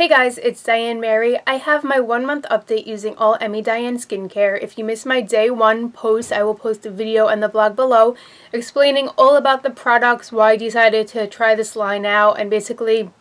Hey guys, it's Diane Mary. I have my 1 month update using all Emme Diane skincare. If you missed my day 1 post, I will post a video in the blog below explaining all about the products, why I decided to try this line out, and basically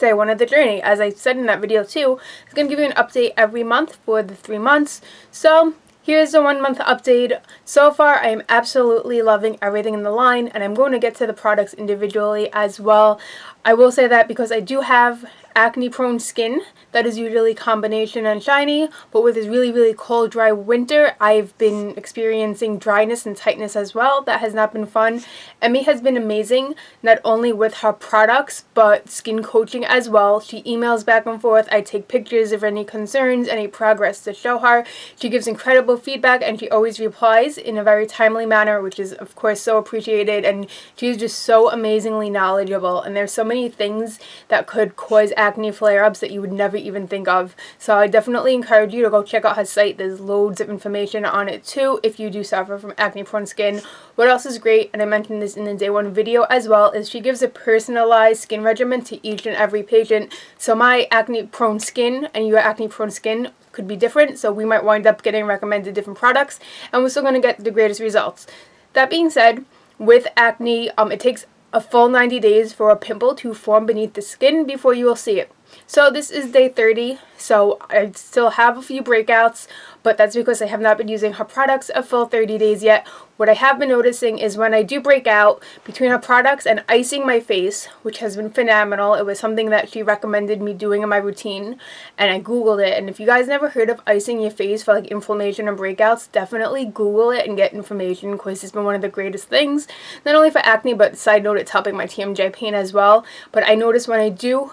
day 1 of the journey. As I said in that video too, it's going to give you an update every month for the 3 months. So here's the 1 month update. So far, I am absolutely loving everything in the line, and I'm going to get to the products individually as well. I will say that because I do have acne prone skin that is usually combination and shiny, but with this really cold dry winter I've been experiencing dryness and tightness as well. That has not been fun. Emme has been amazing, not only with her products but skin coaching as well. She emails back and forth, I take pictures of any concerns, any progress to show her. She gives incredible feedback and she always replies in a very timely manner, which is of course so appreciated, and she's just so amazingly knowledgeable, and there's so many things that could cause acne flare-ups that you would never even think of. So I definitely encourage you to go check out her site. There's loads of information on it too if you do suffer from acne prone skin. What else is great, and I mentioned this in the day 1 video as well, is she gives a personalized skin regimen to each and every patient. So my acne prone skin and your acne prone skin could be different, so we might wind up getting recommended different products, and we're still going to get the greatest results. That being said, with acne, it takes a full 90 days for a pimple to form beneath the skin before you will see it. So this is day 30, so I still have a few breakouts, but that's because I have not been using her products a full 30 days yet. What I have been noticing is when I do break out, between her products and icing my face, which has been phenomenal. It was something that she recommended me doing in my routine, and I googled it. And if you guys never heard of icing your face for like inflammation and breakouts, definitely Google it and get information, because it's been one of the greatest things, not only for acne, but side note, it's helping my TMJ pain as well. But I notice when I do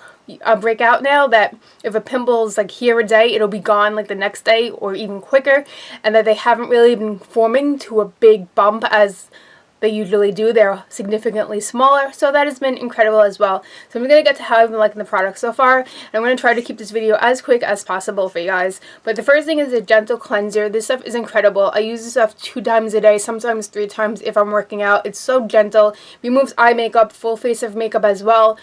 break out now that if a pimple's like here a day, it'll be gone like the next day or even quicker, and that they haven't really been forming to a big bump as they usually do. They're significantly smaller, so that has been incredible as well. So I'm going to get to how I've been liking the product so far, and I'm going to try to keep this video as quick as possible for you guys. But the first thing is a gentle cleanser. This stuff is incredible. I use this stuff 2 times a day, sometimes 3 times if I'm working out. It's so gentle, removes eye makeup, full face of makeup as well.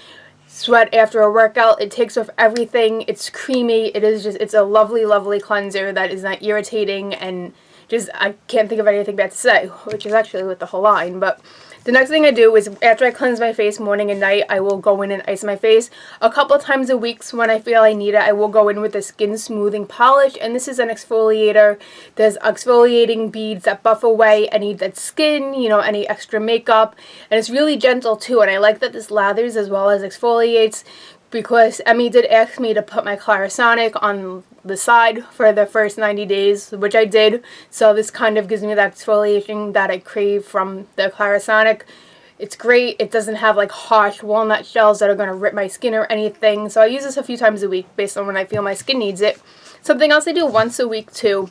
Sweat after a workout, it takes off everything. It's creamy. It's a lovely cleanser that is not irritating, and just I can't think of anything bad to say, which is actually with the whole line. But the next thing I do is after I cleanse my face morning and night, I will go in and ice my face a couple times a week. So when I feel I need it, I will go in with a skin smoothing polish, and this is an exfoliator. There's exfoliating beads that buff away any dead skin, you know, any extra makeup, and it's really gentle too. And I like that this lathers as well as exfoliates, because Emme did ask me to put my Clarisonic on the side for the first 90 days, which I did. So this kind of gives me that exfoliation that I crave from the Clarisonic. It's great. It doesn't have like harsh walnut shells that are going to rip my skin or anything. So I use this a few times a week based on when I feel my skin needs it. Something else I do once a week too.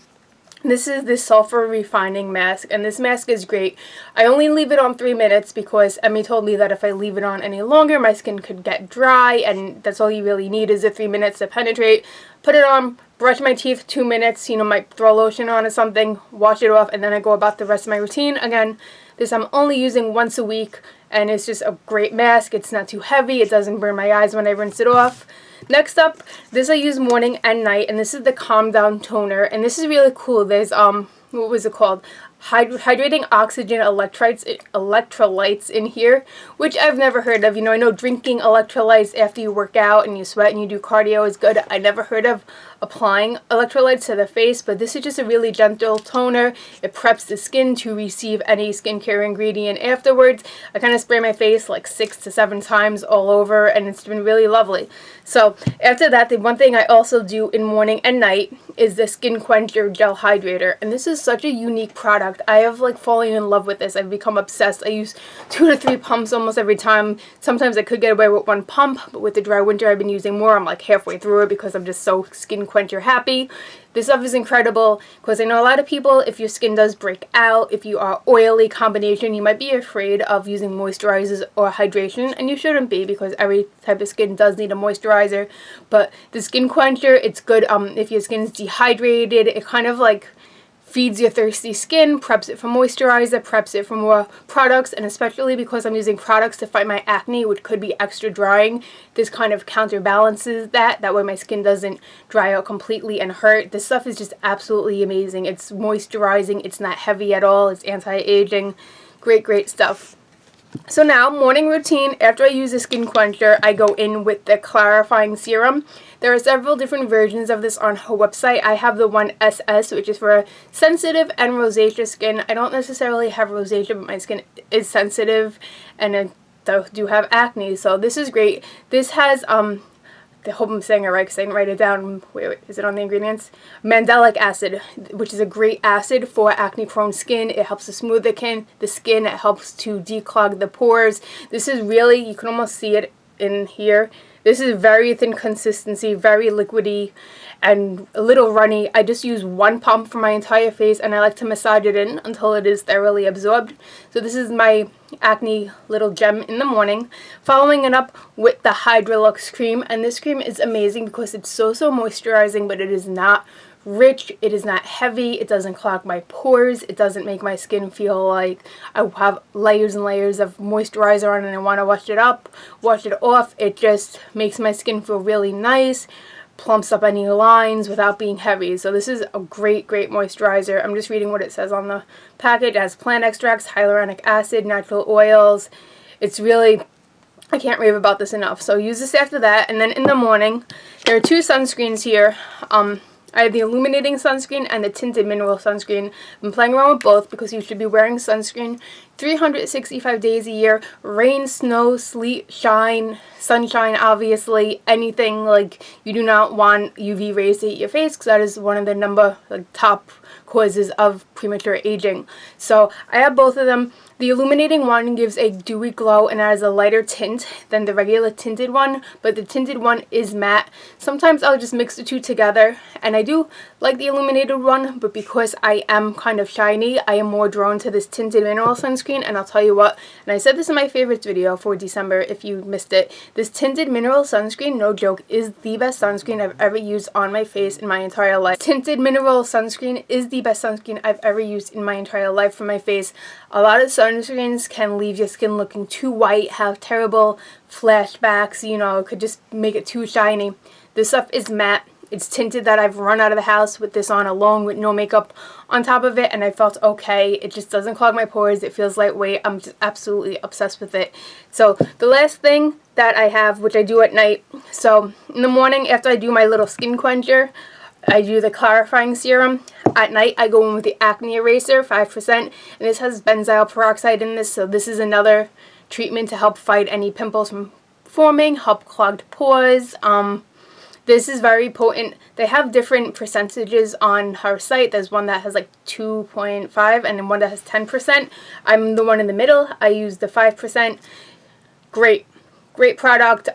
This is the Sulfur Refining Mask, and this mask is great. I only leave it on 3 minutes because Emme told me that if I leave it on any longer, my skin could get dry, and that's all you really need is the 3 minutes to penetrate. Put it on, brush my teeth 2 minutes, you know, might throw lotion on or something, wash it off, and then I go about the rest of my routine. Again, this I'm only using once a week, and it's just a great mask. It's not too heavy, it doesn't burn my eyes when I rinse it off. Next up, this I use morning and night, and this is the Calm Down Toner, and this is really cool. There's what was it called? Hydrating oxygen electrolytes in here, which I've never heard of. You know, I know drinking electrolytes after you work out and you sweat and you do cardio is good. I never heard of applying electrolytes to the face, but this is just a really gentle toner. It preps the skin to receive any skincare ingredient afterwards. I kind of spray my face like 6 to 7 times all over, and it's been really lovely. So after that, the one thing I also do in morning and night is the Skin Quencher Gel Hydrator, and this is such a unique product. I have like fallen in love with this. I've become obsessed. I use 2 to 3 pumps almost every time. Sometimes I could get away with 1 pump, but with the dry winter I've been using more. I'm like halfway through it because I'm just so skin quencher happy. This stuff is incredible because I know a lot of people, if your skin does break out, if you are oily combination, you might be afraid of using moisturizers or hydration, and you shouldn't be because every type of skin does need a moisturizer. But the Skin Quencher, it's good if your skin's dehydrated. It kind of like feeds your thirsty skin, preps it for moisturizer, preps it for more products, and especially because I'm using products to fight my acne, which could be extra drying, this kind of counterbalances that. That way my skin doesn't dry out completely and hurt. This stuff is just absolutely amazing. It's moisturizing, it's not heavy at all, it's anti-aging, great stuff. So now, morning routine, after I use the skin quencher, I go in with the clarifying serum. There are several different versions of this on her website. I have the one SS, which is for sensitive and rosacea skin. I don't necessarily have rosacea, but my skin is sensitive, and I do have acne, so this is great. This has, I hope I'm saying it right because I didn't write it down. Wait, is it on the ingredients? Mandelic acid, which is a great acid for acne-prone skin. It helps to smooth the skin. It helps to declog the pores. This is really, you can almost see it in here. This is very thin consistency, very liquidy, and a little runny. I just use one pump for my entire face, and I like to massage it in until it is thoroughly absorbed. So this is my acne little gem in the morning. Following it up with the Hydraluxe Cream, and this cream is amazing because it's so moisturizing, but it is not rich, it is not heavy, it doesn't clog my pores, it doesn't make my skin feel like I have layers and layers of moisturizer on and I want to wash it off. It just makes my skin feel really nice, plumps up any lines without being heavy. So this is a great moisturizer. I'm just reading what it says on the package. It has plant extracts, hyaluronic acid, natural oils. It's really, I can't rave about this enough. So use this after that, and then in the morning there are two sunscreens here. I have the illuminating sunscreen and the tinted mineral sunscreen. I've been playing around with both because you should be wearing sunscreen 365 days a year. Rain, snow, sleet, shine, sunshine, obviously, anything. Like, you do not want UV rays to hit your face because that is one of the top causes of premature aging. So I have both of them. The illuminating one gives a dewy glow and has a lighter tint than the regular tinted one, but the tinted one is matte. Sometimes I'll just mix the two together, and I do like the illuminated one, but because I am kind of shiny, I am more drawn to this tinted mineral sunscreen. And I'll tell you what, and I said this in my favorites video for December if you missed it, this tinted mineral sunscreen, no joke, is the best sunscreen I've ever used on my face in my entire life. Tinted mineral sunscreen is the best sunscreen I've ever used in my entire life for my face. A lot of sunscreens can leave your skin looking too white, have terrible flashbacks, you know, could just make it too shiny. This stuff is matte. It's tinted that I've run out of the house with this on alone with no makeup on top of it, and I felt okay. It just doesn't clog my pores. It feels lightweight. I'm just absolutely obsessed with it. So the last thing that I have, which I do at night, so in the morning after I do my little skin quencher, I do the clarifying serum. At night, I go in with the acne eraser, 5%, and this has benzyl peroxide in this, so this is another treatment to help fight any pimples from forming, help clogged pores. This is very potent. They have different percentages on her site. There's one that has like 2.5 and then one that has 10%. I'm the one in the middle. I use the 5%. Great product.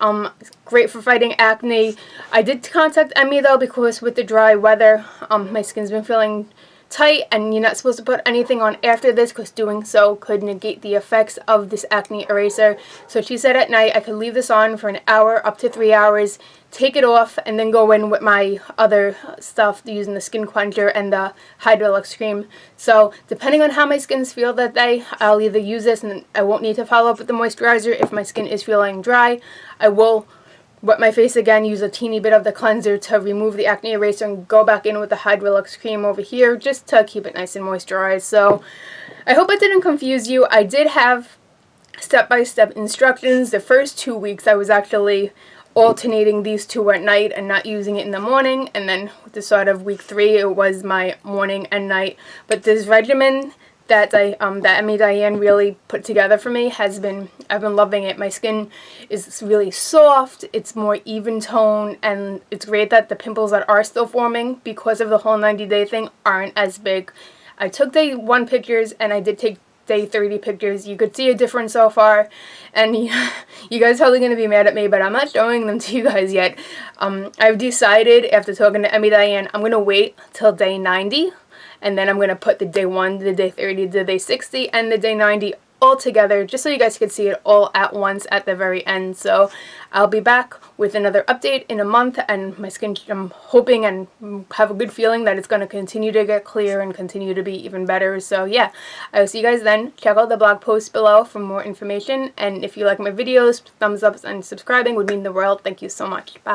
Great for fighting acne. I did contact Emme though because with the dry weather, my skin's been feeling tight, and you're not supposed to put anything on after this because doing so could negate the effects of this acne eraser. So she said at night I could leave this on for an hour up to 3 hours, take it off, and then go in with my other stuff using the skin quencher and the Hydraluxe Cream. So depending on how my skins feel that day, I'll either use this and I won't need to follow up with the moisturizer. If my skin is feeling dry, I will wet my face again, use a teeny bit of the cleanser to remove the acne eraser, and go back in with the Hydraluxe Cream over here just to keep it nice and moisturized. So I hope I didn't confuse you. I did have step-by-step instructions. The first 2 weeks I was actually alternating these two at night and not using it in the morning, and then with the start of week 3 it was my morning and night. But this regimen that Emme Diane really put together for me I've been loving it. My skin is really soft, it's more even tone, and it's great that the pimples that are still forming because of the whole 90-day thing aren't as big. I took day 1 pictures and I did take day 30 pictures. You could see a difference so far, and you guys are probably going to be mad at me, but I'm not showing them to you guys yet. I've decided after talking to Emme Diane I'm going to wait till day 90, and then I'm going to put the day 1, the day 30, the day 60, and the day 90 all together just so you guys could see it all at once at the very end. So I'll be back with another update in a month, and my skin, I'm hoping and have a good feeling that it's going to continue to get clear and continue to be even better. So yeah, I will see you guys then. Check out the blog post below for more information, and if you like my videos, thumbs up and subscribing would mean the world. Thank you so much. Bye.